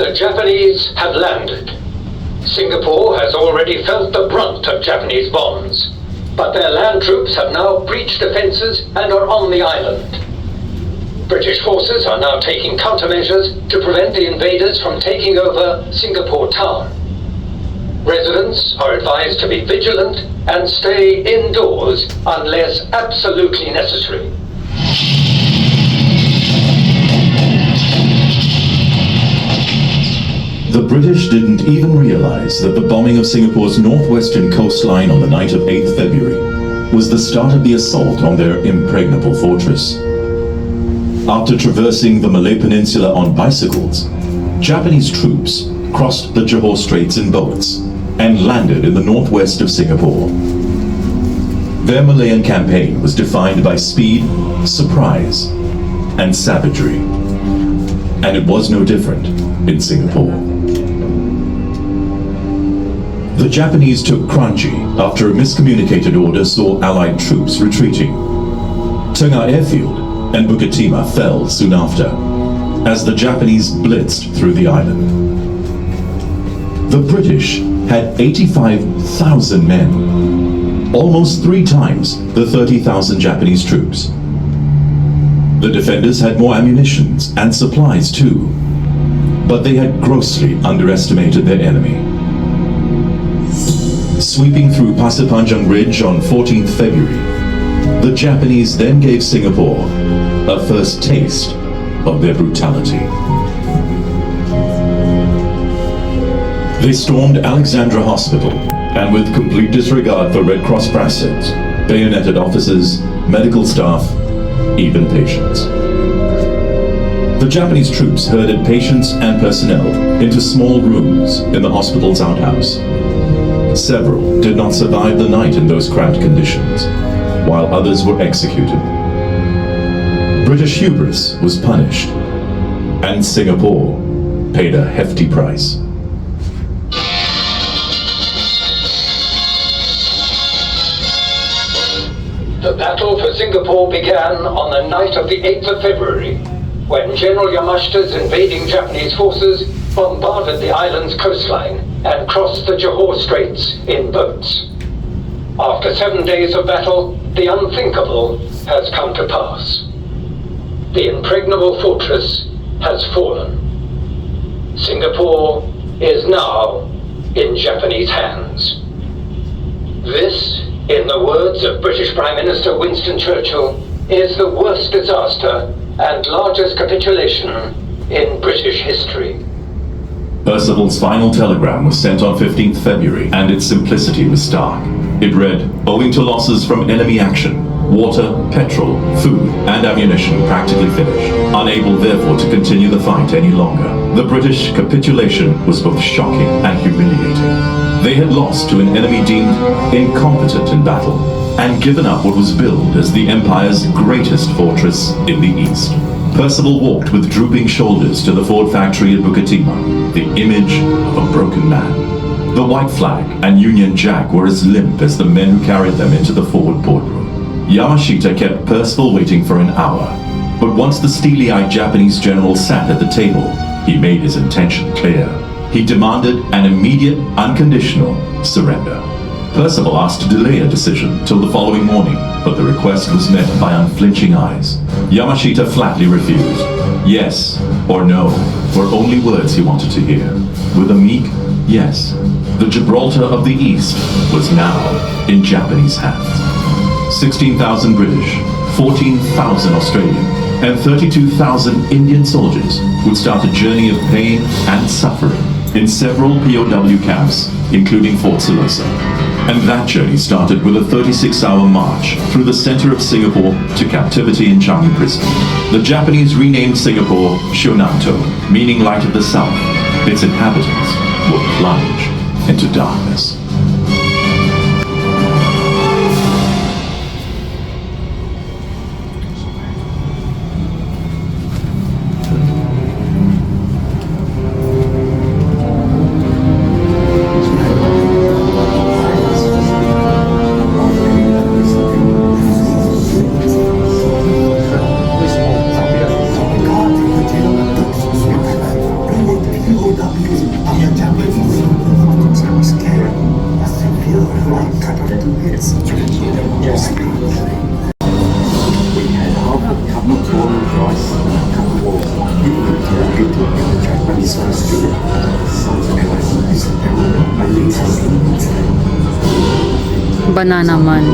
The Japanese have landed. Singapore has already felt the brunt of Japanese bombs, but their land troops have now breached defenses and are on the island. British forces are now taking countermeasures to prevent the invaders from taking over Singapore town. Residents are advised to be vigilant and stay indoors unless absolutely necessary. The British didn't even realize that the bombing of Singapore's northwestern coastline on the night of 8th February was the start of the assault on their impregnable fortress. After traversing the Malay Peninsula on bicycles, Japanese troops crossed the Johor Straits in boats and landed in the northwest of Singapore. Their Malayan campaign was defined by speed, surprise, and savagery. And it was no different in Singapore. The Japanese took Kranji after a miscommunicated order saw Allied troops retreating. Tengah Airfield and Bukit Timah fell soon after, as the Japanese blitzed through the island. The British had 85,000 men, almost 3 times the 30,000 Japanese troops. The defenders had more ammunition and supplies too, but they had grossly underestimated their enemy. Sweeping through Pasir Panjang Ridge on 14th February, the Japanese then gave Singapore a first taste of their brutality. They stormed Alexandra Hospital, and with complete disregard for Red Cross brassards, bayoneted officers, medical staff, even patients. The Japanese troops herded patients and personnel into small rooms in the hospital's outhouse. Several did not survive the night in those cramped conditions, while others were executed. British hubris was punished, and Singapore paid a hefty price. The battle for Singapore began on the night of the 8th of February, when General Yamashita's invading Japanese forces bombarded the island's coastline and crossed the Johor Straits in boats. After 7 days of battle, the unthinkable has come to pass. The impregnable fortress has fallen. Singapore is now in Japanese hands. This, in the words of British Prime Minister Winston Churchill, is the worst disaster and largest capitulation in British history. Percival's final telegram was sent on 15th February, and its simplicity was stark. It read, "Owing to losses from enemy action, water, petrol, food, and ammunition practically finished. Unable therefore to continue the fight any longer. The British capitulation was both shocking and humiliating. They had lost to an enemy deemed incompetent in battle, and given up what was billed as the Empire's greatest fortress in the East." Percival walked with drooping shoulders to the Ford factory at Bukit Timah, the image of a broken man. The white flag and Union Jack were as limp as the men who carried them into the Ford boardroom. Yamashita kept Percival waiting for an hour, but once the steely-eyed Japanese general sat at the table, he made his intention clear. He demanded an immediate, unconditional surrender. Percival asked to delay a decision till the following morning, but the request was met by unflinching eyes. Yamashita flatly refused. Yes or no were only words he wanted to hear. With a meek yes, the Gibraltar of the East was now in Japanese hands. 16,000 British, 14,000 Australian, and 32,000 Indian soldiers would start a journey of pain and suffering in several POW camps, including Fort Siloso. And that journey started with a 36-hour march through the center of Singapore to captivity in Changi Prison. The Japanese renamed Singapore Shonanto, meaning light of the south. Its inhabitants will plunge into darkness. not born with rice and a cup of water. You were interrogated in the Japanese hospital. And I think this error I leave Banana man.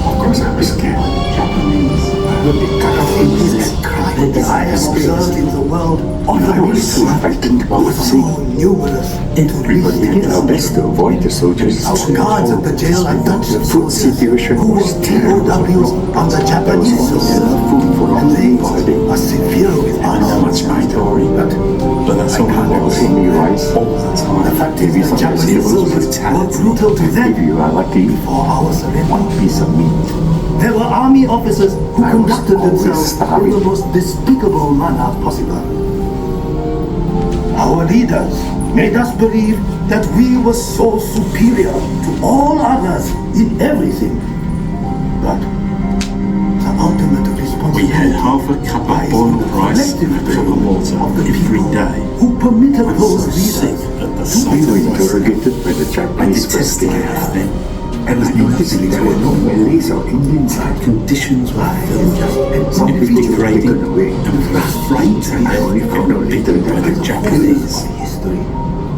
Of course I was scared. Japanese. The kind of things that cry that I have observed in the world. I was so frightened about so numerous. We did our best to avoid the soldiers. Our guards at the jail had touched the food situation was terrible. POWs on the Japanese soldiers. And they are severe with us. I know it's my story, but that's all I can't see me rice all the time. The fact is, the Japanese soldiers were brutal to them. If you are lucky, for our surrender. One piece of meat. There were army officers who conducted themselves in the most despicable manner possible. Our leaders made us believe that we were so superior to all others in everything. But the ultimate responsibility We had half a cup of boiled rice and a cup of water every day. who permitted I'm those so sick leaders at the to sight be of rice. interrogated by the Japanese first class. And I noticed there were no Malays or Indians. Conditions were filthy. It was degrading and we were afraid to have beaten by the Japanese.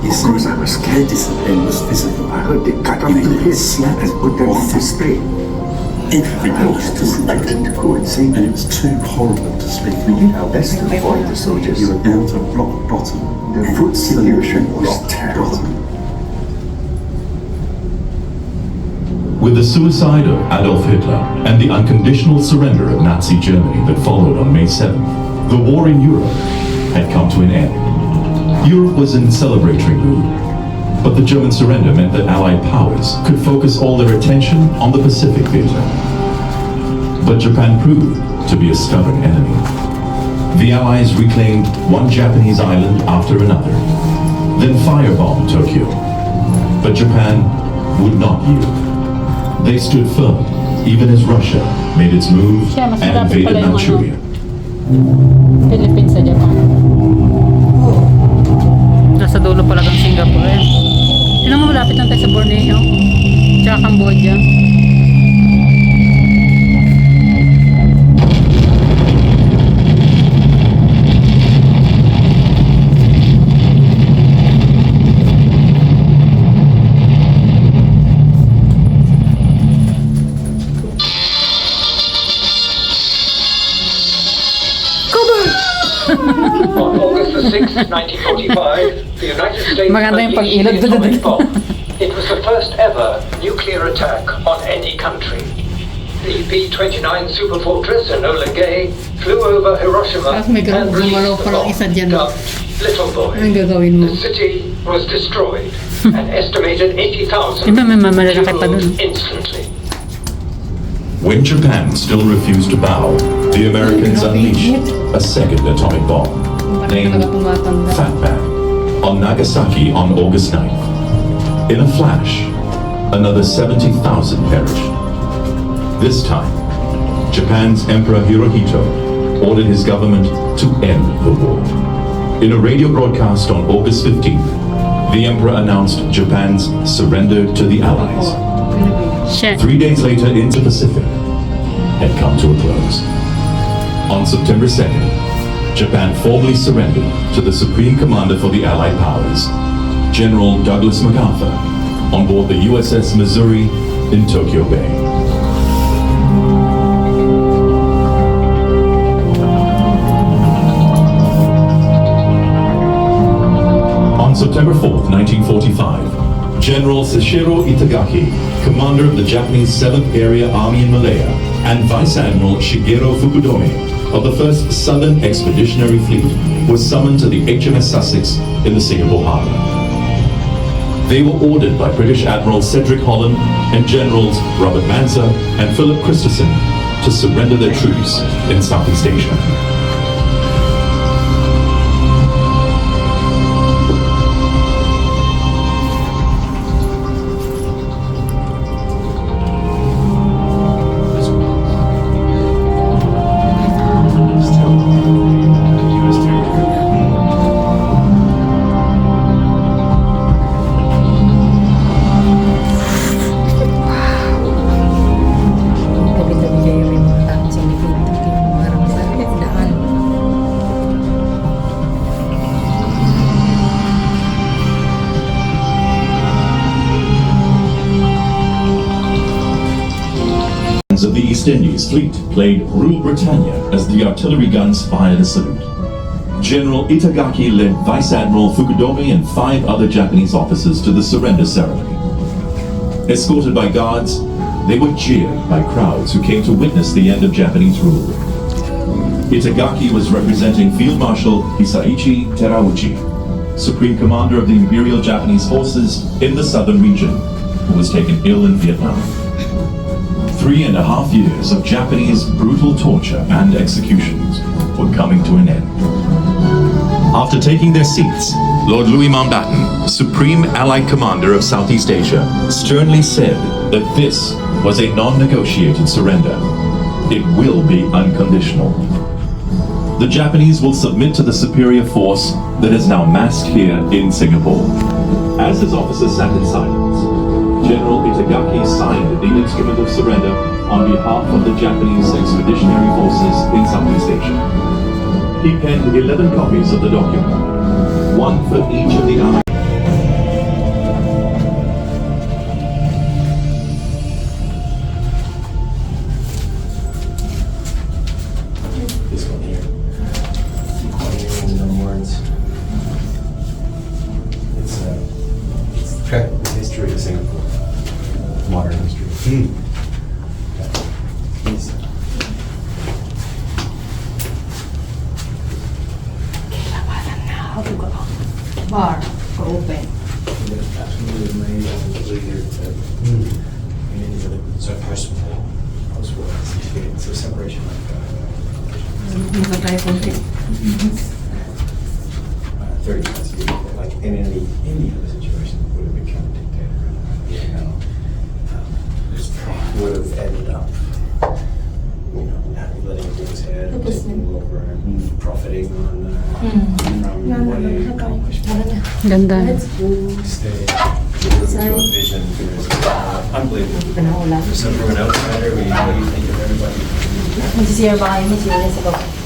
You Of course I was see, scared. their discipline was physical. I heard they cut off Made the them heads slap and put them on or display. everybody I was too frightened to go insane. and it was too horrible to speak We of. did our best to avoid the soldiers. You were down to rock bottom. The food situation was Rock terrible. bottom. With the suicide of Adolf Hitler and the unconditional surrender of Nazi Germany that followed on May 7th, the war in Europe had come to an end. Europe was in celebratory mood, but the German surrender meant that Allied powers could focus all their attention on the Pacific theater. But Japan proved to be a stubborn enemy. The Allies reclaimed one Japanese island after another, then firebombed Tokyo. But Japan would not yield. They stood firm, even as Russia made its move Siya, mas and malapit invaded pala yung Manchuria. Philippines sa Japan. Nasa dulo pala ng Singapore. Ayan. Tinan mo, malapit lang tayo sa Borneo. Tsaka Cambodia. On August the 6th, 1945, the United States Maganda yung unleashed pag-ilog. the atomic bomb. It was the first ever nuclear attack on any country. The B-29 Superfortress Enola Gay flew over Hiroshima Tapos may and gumalaw released the parang bomb, isa dyan. dubbed Little Boy. Anong gagawin mo? The city was destroyed. An estimated 80,000 Diba may mamalaki pa killed dun? instantly. When Japan still refused to bow, the Americans unleashed a second atomic bomb, named Fatback, on Nagasaki on August 9th. In a flash, another 70,000 perished. This time, Japan's Emperor Hirohito ordered his government to end the war. In a radio broadcast on August 15th, the Emperor announced Japan's surrender to the Allies. Shit. 3 days later, into the Pacific had come to a close. On September 2nd, Japan formally surrendered to the Supreme Commander for the Allied Powers, General Douglas MacArthur, on board the USS Missouri in Tokyo Bay. On September 4th, 1945, General Sashiro Itagaki, commander of the Japanese 7th Area Army in Malaya, and Vice Admiral Shigeru Fukudome of the 1st Southern Expeditionary Fleet was summoned to the HMS Sussex in the Singapore harbour. They were ordered by British Admiral Cedric Holland and Generals Robert Manser and Philip Christensen to surrender their troops in Southeast Asia. guns of the East Indies fleet played Rule Britannia as the artillery guns fired a salute. General Itagaki led Vice Admiral Fukudomi and 5 other Japanese officers to the surrender ceremony. Escorted by guards, they were jeered by crowds who came to witness the end of Japanese rule. Itagaki was representing Field Marshal Hisaichi Terauchi, Supreme Commander of the Imperial Japanese Forces in the southern region, who was taken ill in Vietnam. 3.5 years of Japanese brutal torture and executions were coming to an end. After taking their seats, Lord Louis Mountbatten, Supreme Allied Commander of Southeast Asia, sternly said that this was a non-negotiated surrender. It will be unconditional. The Japanese will submit to the superior force that is now massed here in Singapore. As his officers sat in silence, General Itagaki signed the instrument of surrender on behalf of the Japanese expeditionary forces in Southeast Asia. He penned 11 copies of the document, one for each of the Allied. This one here. Quaternions and awards. It's the history of Singapore. Modern history. Yes. Bar or open. Absolutely amazing to leave here. So personal, post-war experience, so separation Magkakaya konti. 30 months, like in any other situation, would have become a dictator. You know, would have ended up, letting it go his head, taking over, and profiting on from what he accomplished. Ganda. Stay to a vision. Unbelievable. For an outsider, you think of everybody. Magsisira ba kayo? Magsisira sa baba.